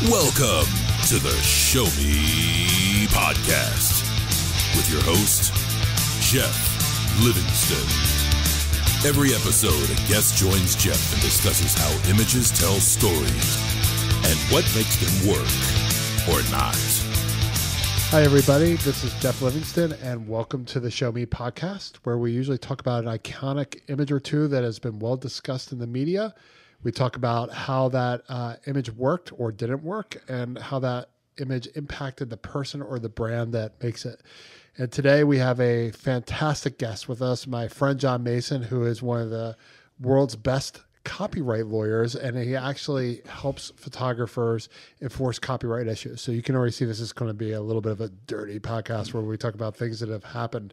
Welcome to the Show Me Podcast with your host, Jeff Livingston. Every episode, a guest joins Jeff and discusses how images tell stories and what makes them work or not. Hi, everybody. This is Jeff Livingston, and welcome to the Show Me Podcast, where we usually talk about an iconic image or two that has been well discussed in the media. We talk about how that image worked or didn't work and how that image impacted the person or the brand that makes it. And today we have a fantastic guest with us, my friend John Mason, who is one of the world's best copyright lawyers, and he actually helps photographers enforce copyright issues. So you can already see this is going to be a little bit of a dirty podcast where we talk about things that have happened.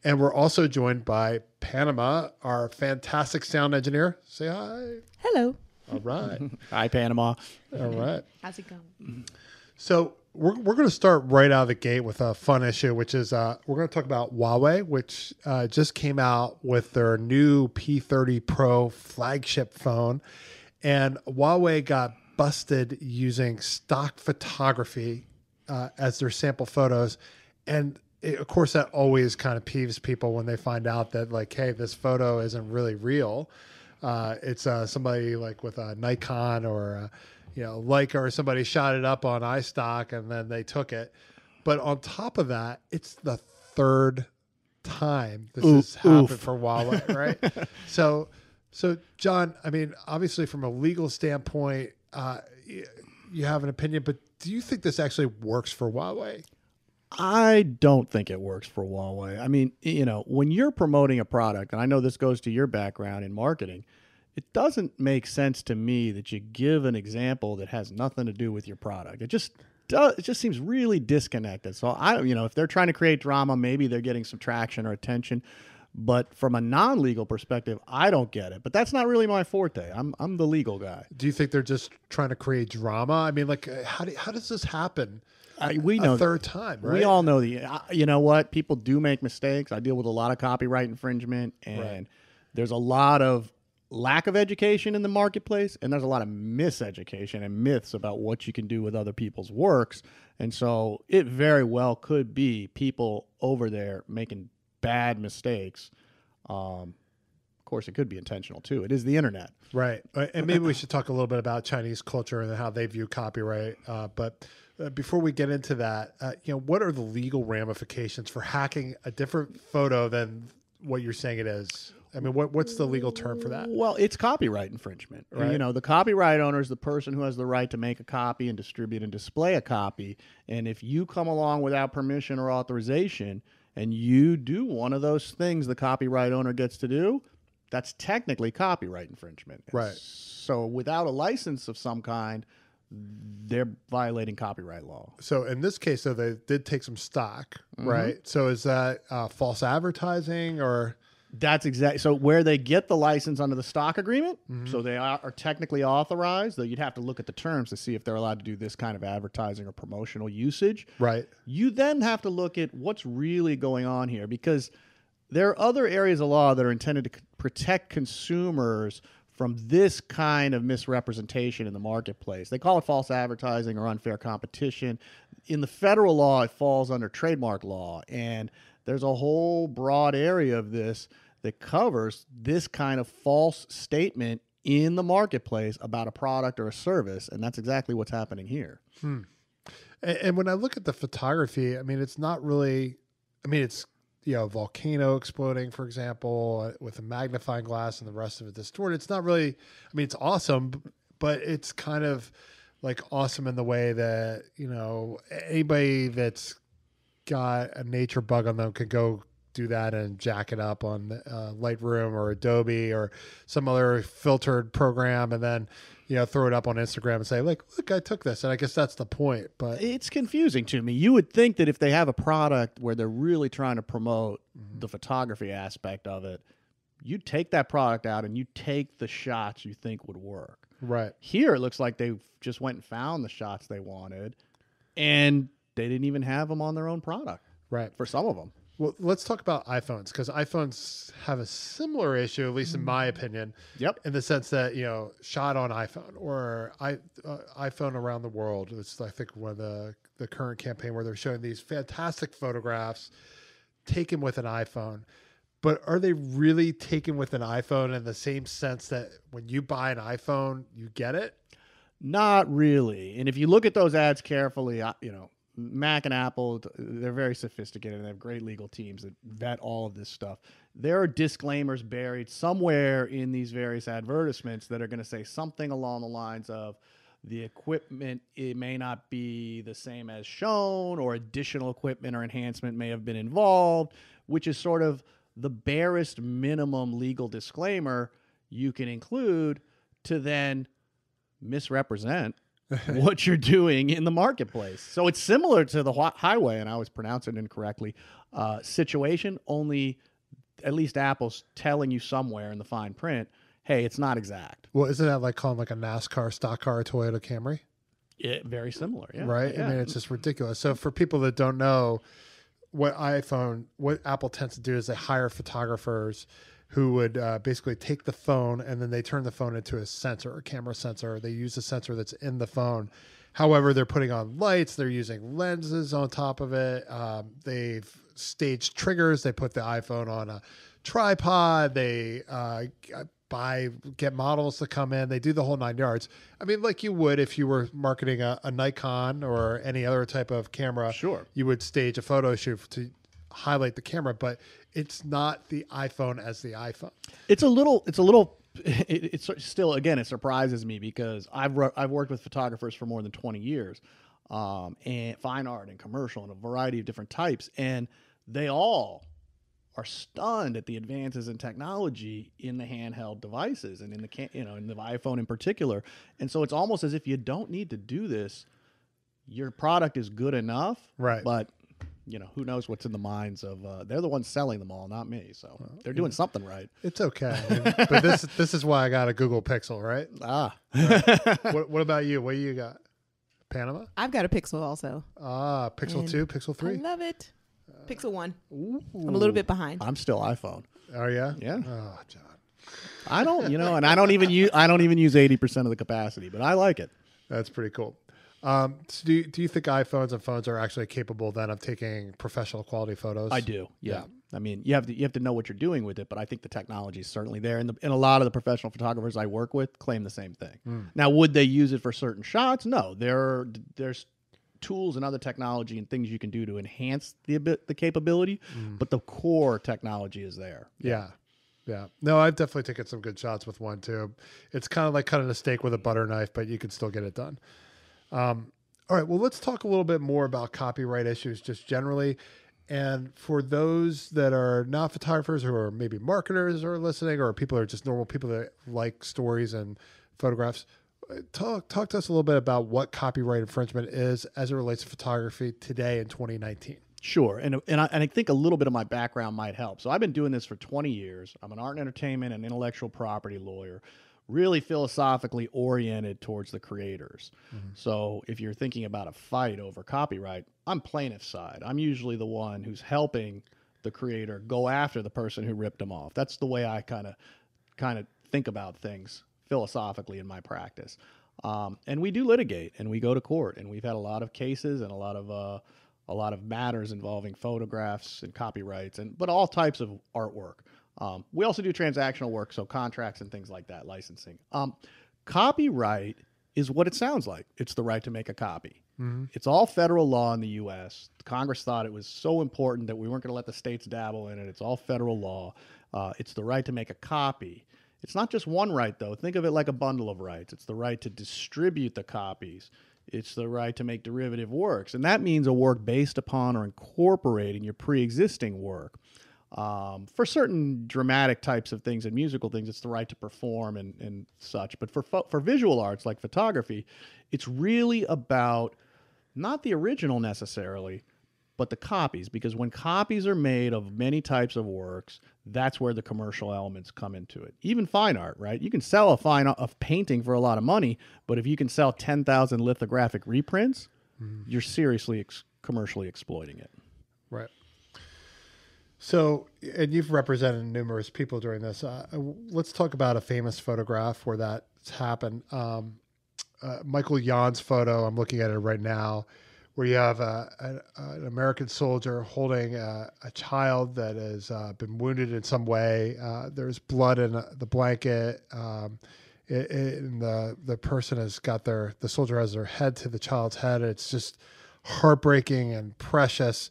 And we're also joined by Panama, our fantastic sound engineer. Say hi. Hello. All right. Hi, Panama. All right. How's it going? So we're going to start right out of the gate with a fun issue, which is we're going to talk about Huawei, which just came out with their new P30 Pro flagship phone. And Huawei got busted using stock photography as their sample photos. And of course, that always kind of peeves people when they find out that, like, hey, this photo isn't really real. It's somebody like with a Nikon or Leica or somebody shot it up on iStock and then they took it. But on top of that, it's the third time this has happened for Huawei, right? So John, I mean, obviously from a legal standpoint, you have an opinion, but do you think this actually works for Huawei? I don't think it works for Huawei. I mean, when you're promoting a product, and I know this goes to your background in marketing, it doesn't make sense to me that you give an example that has nothing to do with your product. It just seems really disconnected. So if they're trying to create drama, maybe they're getting some traction or attention. But from a non-legal perspective, I don't get it. But that's not really my forte. I'm the legal guy. Do you think they're just trying to create drama? I mean, like, how does this happen? We know third time, right? We all know you know what? People do make mistakes. I deal with a lot of copyright infringement, and there's a lot of lack of education in the marketplace, and there's a lot of miseducation and myths about what you can do with other people's works. And so it very well could be people over there making bad mistakes. Of course, it could be intentional too. It is the internet. Right. And maybe we should talk a little bit about Chinese culture and how they view copyright. But before we get into that, what are the legal ramifications for hacking a different photo than what you're saying it is? I mean, what's the legal term for that? Well, it's copyright infringement. Right. The copyright owner is the person who has the right to make a copy and distribute and display a copy. And if you come along without permission or authorization and you do one of those things the copyright owner gets to do, that's technically copyright infringement. Right. So without a license of some kind, they're violating copyright law. So in this case, though, they did take some stock, right? So is that false advertising or? That's exactly. So where they get the license under the stock agreement, so they are technically authorized, though you'd have to look at the terms to see if they're allowed to do this kind of advertising or promotional usage. Right. You then have to look at what's really going on here, because there are other areas of law that are intended to protect consumers from this kind of misrepresentation in the marketplace. They call it false advertising or unfair competition. In the federal law, it falls under trademark law, and there's a whole broad area of this that covers this kind of false statement in the marketplace about a product or a service, and that's exactly what's happening here. And when I look at the photography, I mean, it's not really, it's, a volcano exploding, for example, with a magnifying glass and the rest of it distorted. It's not really, it's awesome, but it's kind of like awesome in the way that, anybody that's got a nature bug on them could go do that and jack it up on Lightroom or Adobe or some other filtered program and then, throw it up on Instagram and say, look, I took this. And I guess that's the point. But it's confusing to me. You would think that if they have a product where they're really trying to promote the photography aspect of it, you take that product out and you take the shots you think would work. Right. Here, it looks like they just went and found the shots they wanted, and they didn't even have them on their own product. Right. For some of them. Well, let's talk about iPhones, because iPhones have a similar issue, at least in my opinion. Yep. In the sense that, shot on iPhone or iPhone around the world. It's, I think, one of the current campaign where they're showing these fantastic photographs taken with an iPhone. But are they really taken with an iPhone in the same sense that when you buy an iPhone, you get it? Not really. And if you look at those ads carefully, Mac and Apple, they're very sophisticated and they have great legal teams that vet all of this stuff. There are disclaimers buried somewhere in these various advertisements that are going to say something along the lines of the equipment, it may not be the same as shown, or additional equipment or enhancement may have been involved, which is sort of the barest minimum legal disclaimer you can include to then misrepresent what you're doing in the marketplace. So it's similar to the highway, and I always pronounce it incorrectly, situation, only at least Apple's telling you somewhere in the fine print, hey, it's not exact. Well, isn't that like calling like a NASCAR stock car a Toyota Camry? Very similar, yeah. Right? Yeah. I mean, it's just ridiculous. So for people that don't know, what Apple tends to do is they hire photographers who would basically take the phone and then they turn the phone into a sensor, a camera sensor. They use a sensor that's in the phone. However, they're putting on lights. They're using lenses on top of it. They've staged triggers. They put the iPhone on a tripod. They get models to come in. They do the whole 9 yards. I mean, like you would if you were marketing a Nikon or any other type of camera. Sure. You would stage a photo shoot to highlight the camera, but it's not the iPhone as the iPhone. It's still, again, it surprises me because I've worked with photographers for more than 20 years, and fine art and commercial and a variety of different types, and they all are stunned at the advances in technology in the handheld devices and in the iPhone in particular. And so it's almost as if you don't need to do this. Your product is good enough, right? But who knows what's in the minds of, they're the ones selling them all, not me. So they're doing something right. It's okay. I mean, but this is why I got a Google Pixel, right? Right. What about you? What do you got? Panama? I've got a Pixel also. Pixel And 2, Pixel 3? I love it. Pixel 1. Ooh. I'm a little bit behind. I'm still iPhone. Are you? Yeah. Oh, John. I don't, and I don't even use 80% of the capacity, but I like it. That's pretty cool. So do you think iPhones and phones are actually capable then of taking professional quality photos? I do. Yeah. I mean, you have to know what you're doing with it, but I think the technology is certainly there, and a lot of the professional photographers I work with claim the same thing. Now, would they use it for certain shots? No. There's tools and other technology and things you can do to enhance the capability, but the core technology is there. Yeah. No, I've definitely taken some good shots with one too. It's kind of like cutting a steak with a butter knife, but you can still get it done. All right. Well, let's talk a little bit more about copyright issues just generally. And for those that are not photographers who are maybe marketers or listening, or people who are just normal people that like stories and photographs, talk to us a little bit about what copyright infringement is as it relates to photography today in 2019. Sure. And I think a little bit of my background might help. So I've been doing this for 20 years. I'm an art and entertainment and intellectual property lawyer, really philosophically oriented towards the creators. So if you're thinking about a fight over copyright, I'm plaintiff's side. I'm usually the one who's helping the creator go after the person who ripped them off. That's the way I kind of think about things philosophically in my practice. And we do litigate and we go to court, and we've had a lot of cases and a lot of matters involving photographs and copyrights, but all types of artwork. We also do transactional work, so contracts and things like that, licensing. Copyright is what it sounds like. It's the right to make a copy. It's all federal law in the U.S. Congress thought it was so important that we weren't going to let the states dabble in it. It's all federal law. It's the right to make a copy. It's not just one right, though. Think of it like a bundle of rights. It's the right to distribute the copies. It's the right to make derivative works. And that means a work based upon or incorporating your pre-existing work. For certain dramatic types of things and musical things, it's the right to perform and such. But for visual arts like photography, it's really about not the original necessarily, but the copies. Because when copies are made of many types of works, that's where the commercial elements come into it. Even fine art, right? You can sell a painting for a lot of money, but if you can sell 10,000 lithographic reprints, you're seriously commercially exploiting it. Right. So, and you've represented numerous people during this. Let's talk about a famous photograph where that's happened. Michael Yon's photo, I'm looking at it right now, where you have an American soldier holding a child that has been wounded in some way. There's blood in the blanket. And the person has got the soldier has their head to the child's head. It's just heartbreaking and precious.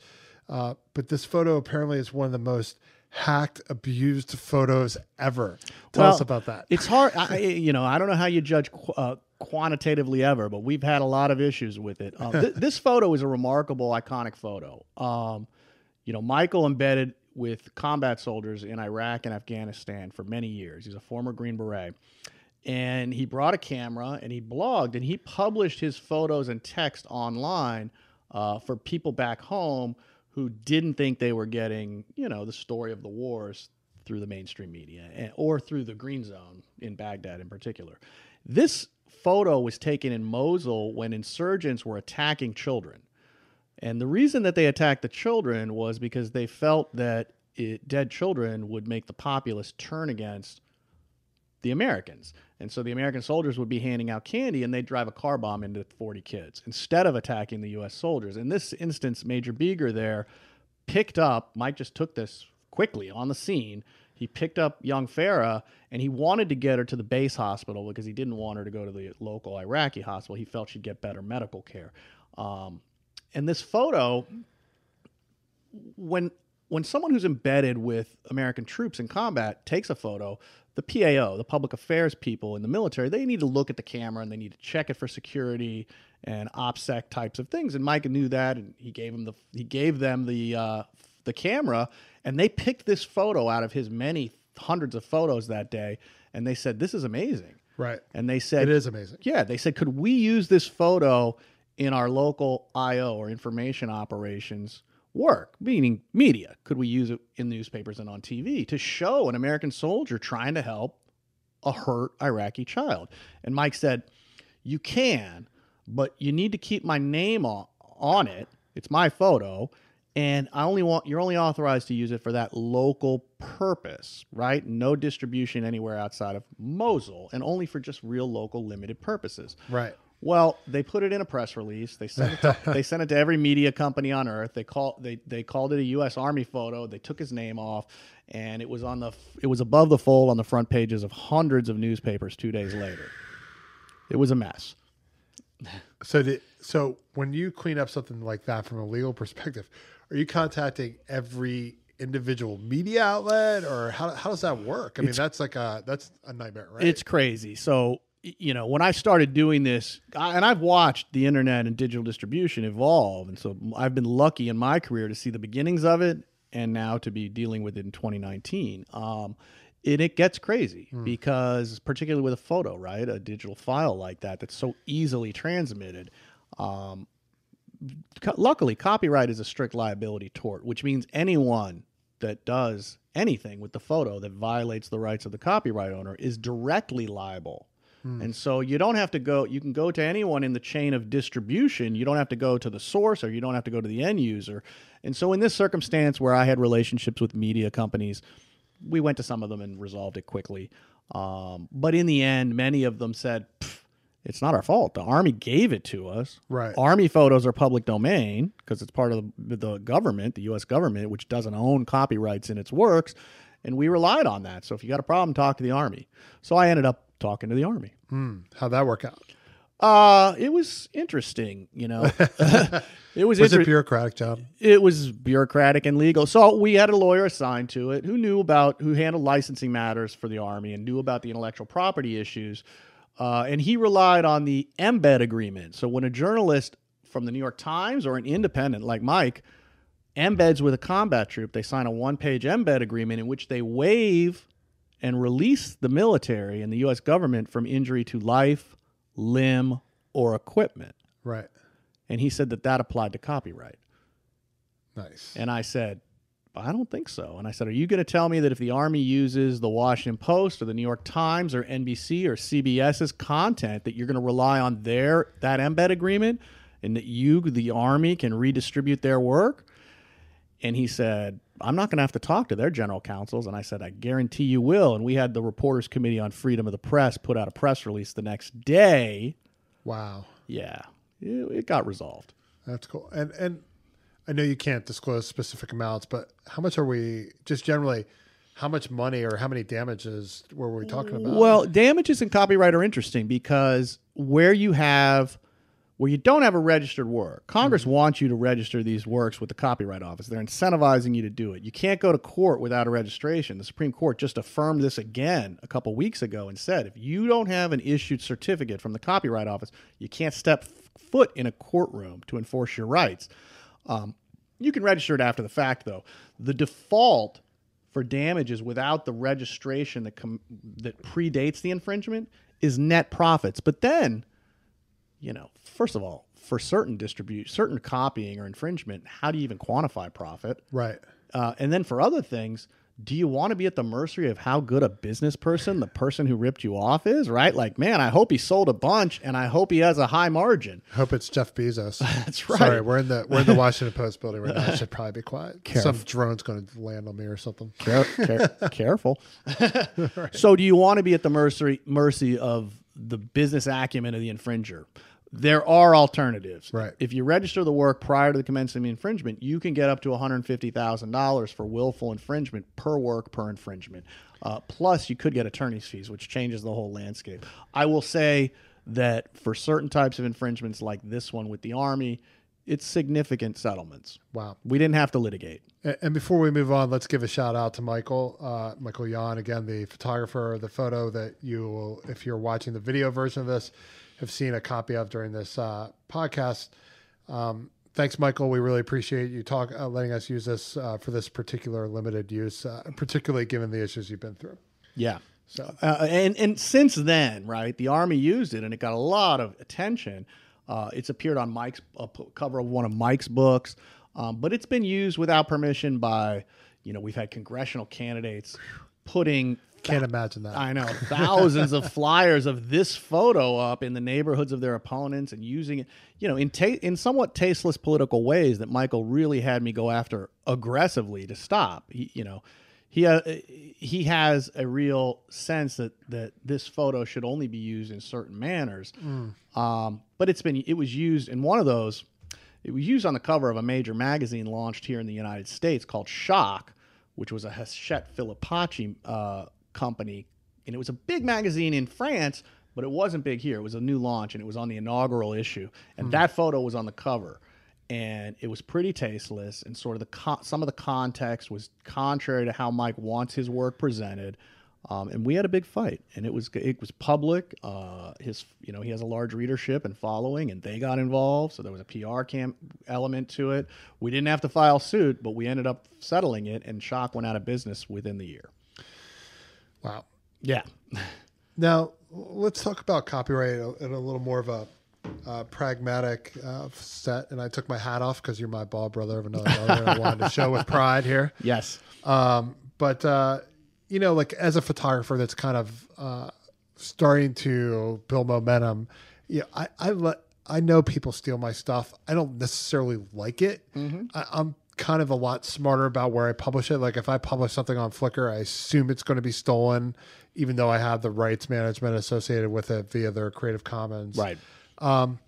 But this photo apparently is one of the most hacked, abused photos ever. Tell us about that. It's hard. I don't know how you judge quantitatively ever, but we've had a lot of issues with it. This photo is a remarkable, iconic photo. Michael embedded with combat soldiers in Iraq and Afghanistan for many years. He's a former Green Beret. And he brought a camera and he blogged and he published his photos and text online for people back home who didn't think they were getting, the story of the wars through the mainstream media or through the Green Zone in Baghdad in particular. This photo was taken in Mosul when insurgents were attacking children. And the reason that they attacked the children was because they felt that dead children would make the populace turn against the Americans. And so the American soldiers would be handing out candy and they'd drive a car bomb into 40 kids instead of attacking the U.S. soldiers. In this instance, Major Beeger there picked up, Mike just took this quickly on the scene. He picked up young Farah and he wanted to get her to the base hospital because he didn't want her to go to the local Iraqi hospital. He felt she'd get better medical care. And this photo, when someone who's embedded with American troops in combat takes a photo, the PAO, the public affairs people in the military, they need to look at the camera and they need to check it for security and OPSEC types of things. And Mike knew that, and he gave them the camera, and they picked this photo out of his many hundreds of photos that day, and they said, "This is amazing." Right. And they said, "It is amazing." Yeah, they said, "Could we use this photo in our local IO or information operations work, meaning media? Could we use it in newspapers and on TV to show an American soldier trying to help a hurt Iraqi child?" And Mike said, "You can, but you need to keep my name on it. It's my photo, and you're only authorized to use it for that local purpose, right? No distribution anywhere outside of Mosul, and only for just real local limited purposes." Right. Well, they put it in a press release. They sent it to every media company on earth. They called it a U.S. Army photo. They took his name off, and it was above the fold on the front pages of hundreds of newspapers 2 days later. It was a mess. So when you clean up something like that from a legal perspective, are you contacting every individual media outlet, or how does that work? I mean, that's a nightmare, right? It's crazy. So, when I started doing this, and I've watched the internet and digital distribution evolve, and so I've been lucky in my career to see the beginnings of it and now to be dealing with it in 2019. And it gets crazy because, particularly with a photo, right, a digital file like that's so easily transmitted. Luckily, copyright is a strict liability tort, which means anyone that does anything with the photo that violates the rights of the copyright owner is directly liable. And so you don't have to go, you can go to anyone in the chain of distribution. You don't have to go to the source, or you don't have to go to the end user. And so in this circumstance where I had relationships with media companies, we went to some of them and resolved it quickly. But in the end, many of them said, it's not our fault. The Army gave it to us. Right. Army photos are public domain because it's part of the government, the U.S. government, which doesn't own copyrights in its works. And we relied on that. So if you got a problem, talk to the Army. So I ended up talking to the Army. How'd that work out? It was interesting, It was a bureaucratic job? It was bureaucratic and legal. So we had a lawyer assigned to it who handled licensing matters for the Army and knew about the intellectual property issues. And he relied on the embed agreement. So when a journalist from the New York Times or an independent like Mike embeds with a combat troop, they sign a one-page embed agreement in which they waive and release the military and the U.S. government from injury to life, limb, or equipment. Right. And he said that applied to copyright. Nice. And I said, I don't think so. And I said, are you going to tell me that if the Army uses the Washington Post or the New York Times or NBC or CBS's content, that you're going to rely on that embed agreement and that you, the Army, can redistribute their work? And he said, I'm not going to have to talk to their general counsels. And I said, I guarantee you will. And we had the Reporters Committee on Freedom of the Press put out a press release the next day. Wow. Yeah, it got resolved. That's cool. And I know you can't disclose specific amounts, but how much are we just generally? How much money or how many damages were we talking about? Well, damages in copyright are interesting because where you don't have a registered work, Congress wants you to register these works with the Copyright Office. They're incentivizing you to do it. You can't go to court without a registration. The Supreme Court just affirmed this again a couple weeks ago and said if you don't have an issued certificate from the Copyright Office, you can't step foot in a courtroom to enforce your rights. You can register it after the fact, though. The default for damages without the registration that predates the infringement is net profits. But then, first of all, for certain copying or infringement, how do you even quantify profit? Right. And then for other things, do you want to be at the mercy of how good a business person the person who ripped you off is, right? Like, man, I hope he sold a bunch and I hope he has a high margin. Hope it's Jeff Bezos. That's right. Sorry, we're in the Washington Post building right now. I should probably be quiet. Some drone's going to land on me or something. Careful. Right. So do you want to be at the mercy of the business acumen of the infringer? There are alternatives. Right. If you register the work prior to the commencement of the infringement, you can get up to $150,000 for willful infringement per work per infringement. Plus, you could get attorney's fees, which changes the whole landscape. I will say that for certain types of infringements like this one with the Army, it's significant settlements. Wow. We didn't have to litigate. And before we move on, let's give a shout out to Michael Yan, again, the photographer of the photo that you will, if you're watching the video version of this, have seen a copy of during this podcast. Thanks, Michael. We really appreciate you letting us use this for this particular limited use, particularly given the issues you've been through. Yeah. So and since then, right, the Army used it and it got a lot of attention. It's appeared on Mike's cover of one of Mike's books, but it's been used without permission by, we've had congressional candidates putting. Can't imagine that. I know. Thousands of flyers of this photo up in the neighborhoods of their opponents and using it, in somewhat tasteless political ways that Michael really had me go after aggressively to stop. He has a real sense that this photo should only be used in certain manners. But it was used in one of those. It was used on the cover of a major magazine launched here in the United States called Shock, which was a Hachette Filipacci company, and it was a big magazine in France, but it wasn't big here. It was a new launch, and it was on the inaugural issue, and that photo was on the cover, and it was pretty tasteless, and sort of some of the context was contrary to how Mike wants his work presented, and we had a big fight, and it was public. He has a large readership and following, and they got involved, so there was a PR element to it. We didn't have to file suit, but we ended up settling it, and Shock went out of business within the year. Wow. Yeah. Now, let's talk about copyright in a little more of a pragmatic set. And I took my hat off because you're my bald brother of another brother, and I wanted to show with pride here. Yes. But like as a photographer that's kind of starting to build momentum, I know people steal my stuff. I don't necessarily like it. Mm-hmm. I'm kind of a lot smarter about where I publish it. Like if I publish something on Flickr, I assume it's going to be stolen, even though I have the rights management associated with it via their Creative Commons. Right. How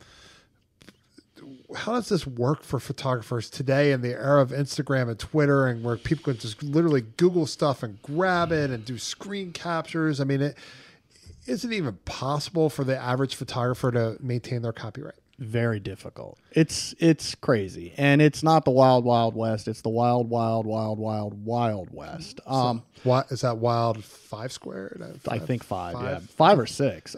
does this work for photographers today in the era of Instagram and Twitter, and where people can just literally Google stuff and grab it and do screen captures? I mean, is it even possible for the average photographer to maintain their copyright? Very difficult. It's crazy, and it's not the wild, wild west. It's the wild, wild, wild, wild, wild west. What is that? Wild 5 squared? I think 5. Yeah, 5 or 6.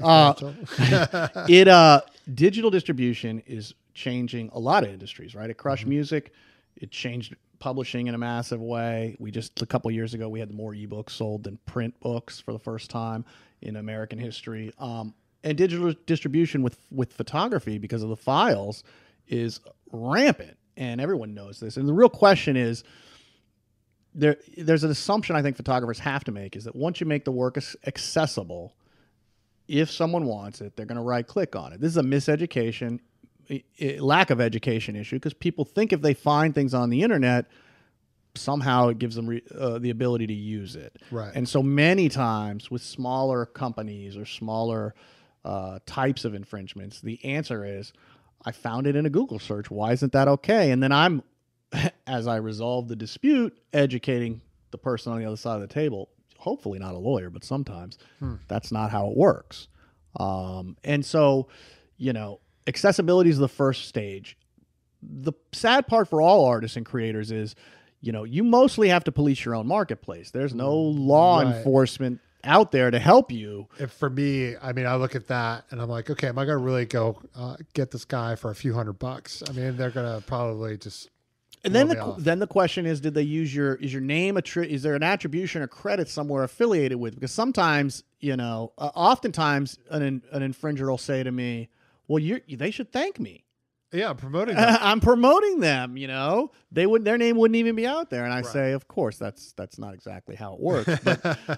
Digital distribution is changing a lot of industries. Right, it crushed music. It changed publishing in a massive way. A couple of years ago, we had more ebooks sold than print books for the first time in American history. And digital distribution with photography, because of the files, is rampant, and everyone knows this. And the real question is, there's an assumption I think photographers have to make, is that once you make the work accessible, if someone wants it, they're going to right-click on it. This is a miseducation, lack of education issue, because people think if they find things on the internet, somehow it gives them the ability to use it. Right. And so many times with smaller companies or smaller types of infringements, the answer is, I found it in a Google search. Why isn't that okay? And then I'm, as I resolve the dispute, educating the person on the other side of the table, hopefully not a lawyer, but sometimes that's not how it works. And so, accessibility is the first stage. The sad part for all artists and creators is, you mostly have to police your own marketplace. There's no law enforcement out there to help you. If for me, I mean, I look at that and I'm like, okay, am I going to really go get this guy for a few $100? I mean, they're going to probably just. And then the question is, did they use is your name is there an attribution or credit somewhere affiliated with? Because sometimes, oftentimes an infringer will say to me, well, they should thank me. Yeah, I'm promoting them. I'm promoting them, their name wouldn't even be out there. And I say, of course, that's not exactly how it works,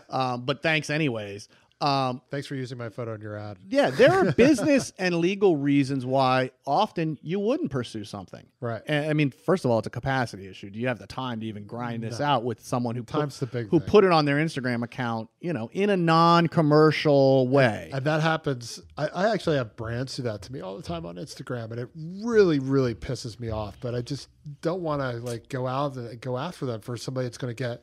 but thanks anyways. Thanks for using my photo in your ad. Yeah, there are business and legal reasons why often you wouldn't pursue something. Right. And, I mean, first of all, it's a capacity issue. Do you have the time to even grind this out with someone who put it on their Instagram account, in a non-commercial way? And that happens. I actually have brands do that to me all the time on Instagram, and it really, really pisses me off. But I just don't want to go out and go after them for somebody that's going to get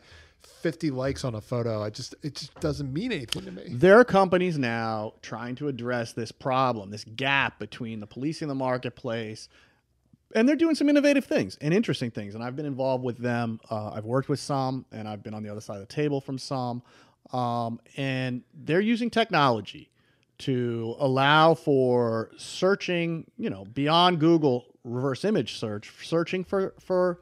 50 likes on a photo. It just doesn't mean anything to me. There are companies now trying to address this problem, this gap between the policing the marketplace, and they're doing some innovative things and interesting things. And I've been involved with them. I've worked with some, and I've been on the other side of the table from some. And they're using technology to allow for searching, beyond Google reverse image searching for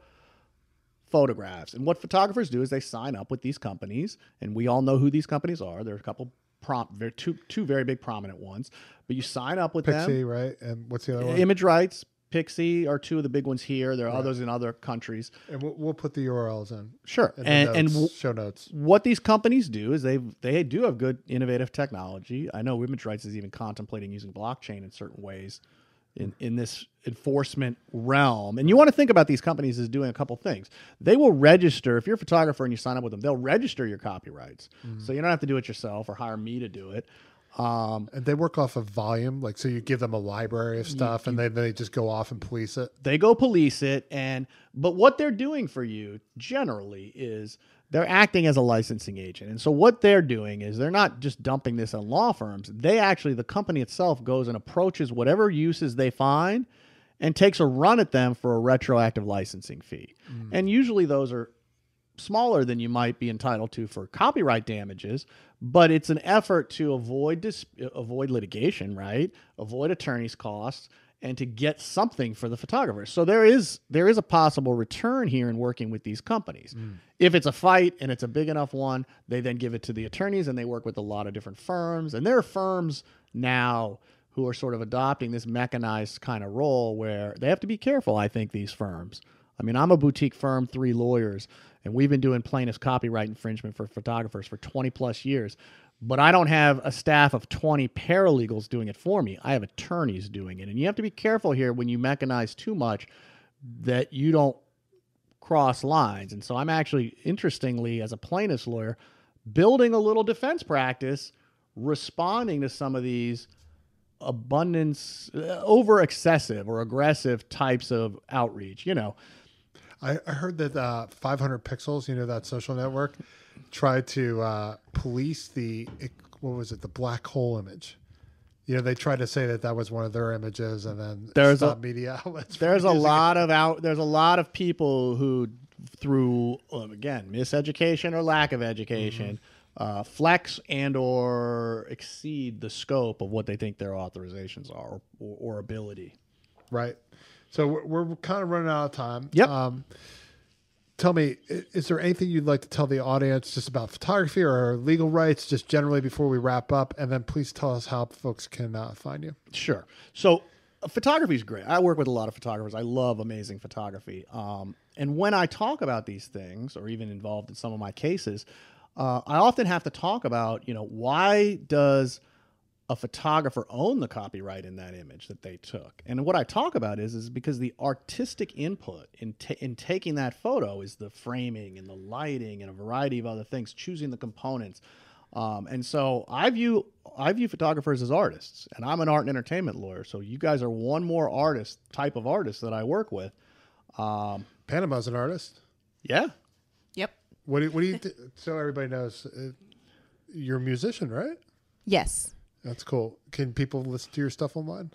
photographs. And what photographers do is they sign up with these companies, and we all know who these companies are. There are a couple two very big prominent ones, but you sign up with them. Pixie, right? And what's the other one? Image Rights, Pixie are two of the big ones here. There are others in other countries. And we'll put the URLs in. Sure. And show notes. What these companies do is they do have good innovative technology. I know Image Rights is even contemplating using blockchain in certain ways in this enforcement realm. And you want to think about these companies as doing a couple things. They will register, if you're a photographer and you sign up with them, they'll register your copyrights. So you don't have to do it yourself or hire me to do it. And they work off of volume, so you give them a library of stuff, and they just go off and police it. They go police it, but what they're doing for you generally is they're acting as a licensing agent. And so what they're doing is they're not just dumping this on law firms. The company itself goes and approaches whatever uses they find and takes a run at them for a retroactive licensing fee. And usually those are smaller than you might be entitled to for copyright damages, but it's an effort to avoid litigation, right? Avoid attorney's costs, and to get something for the photographer. So there is a possible return here in working with these companies. If it's a fight and it's a big enough one, they then give it to the attorneys, and they work with a lot of different firms. And there are firms now who are sort of adopting this mechanized kind of role where they have to be careful, I think, these firms. I mean, I'm a boutique firm, 3 lawyers, and we've been doing plaintiff's copyright infringement for photographers for 20 plus years. But I don't have a staff of 20 paralegals doing it for me. I have attorneys doing it. And you have to be careful here when you mechanize too much that you don't cross lines. And so I'm actually, interestingly, as a plaintiff's lawyer, building a little defense practice, responding to some of these over excessive or aggressive types of outreach. I heard that 500 Pixels, that social network, tried to police the black hole image. They tried to say that was one of their images, and then stop media outlets. There's a lot of people who, through again miseducation or lack of education, flex and or exceed the scope of what they think their authorizations are or ability. Right. So we're kind of running out of time. Yep. Tell me, is there anything you'd like to tell the audience just about photography or legal rights, just generally before we wrap up? And then please tell us how folks can find you. Sure. So photography is great. I work with a lot of photographers. I love amazing photography. And when I talk about these things, or even involved in some of my cases, I often have to talk about, why does a photographer owned the copyright in that image that they took. And what I talk about is because the artistic input in taking that photo is the framing and the lighting and a variety of other things, choosing the components. And so I view photographers as artists, and I'm an art and entertainment lawyer. So you guys are one more type of artist that I work with. Panama's an artist. Yeah. Yep. What do you so everybody knows, you're a musician, right? Yes. That's cool. Can people listen to your stuff online?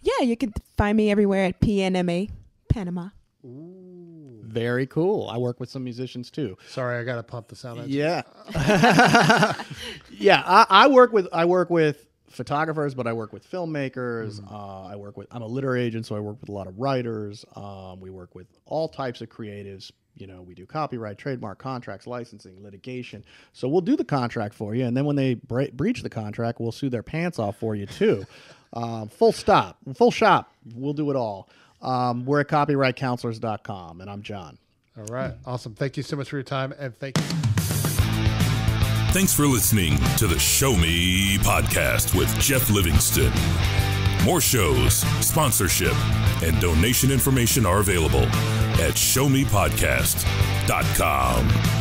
Yeah, you can find me everywhere at PNMA, Panama. Very cool. I work with some musicians too. Sorry, I got to pump the sound. Yeah. Yeah. I work with photographers, but I work with filmmakers. I'm a literary agent, so I work with a lot of writers. We work with all types of creatives. You know, we do copyright, trademark, contracts, licensing, litigation. So we'll do the contract for you, and then when they breach the contract, we'll sue their pants off for you too. Full shop. We'll do it all. We're at copyrightcounselors.com, and I'm John. All right. Awesome. Thank you so much for your time, and thank you. Thanks for listening to the Show Me Podcast with Jeff Livingston. More shows, sponsorship, and donation information are available at showmepodcast.com.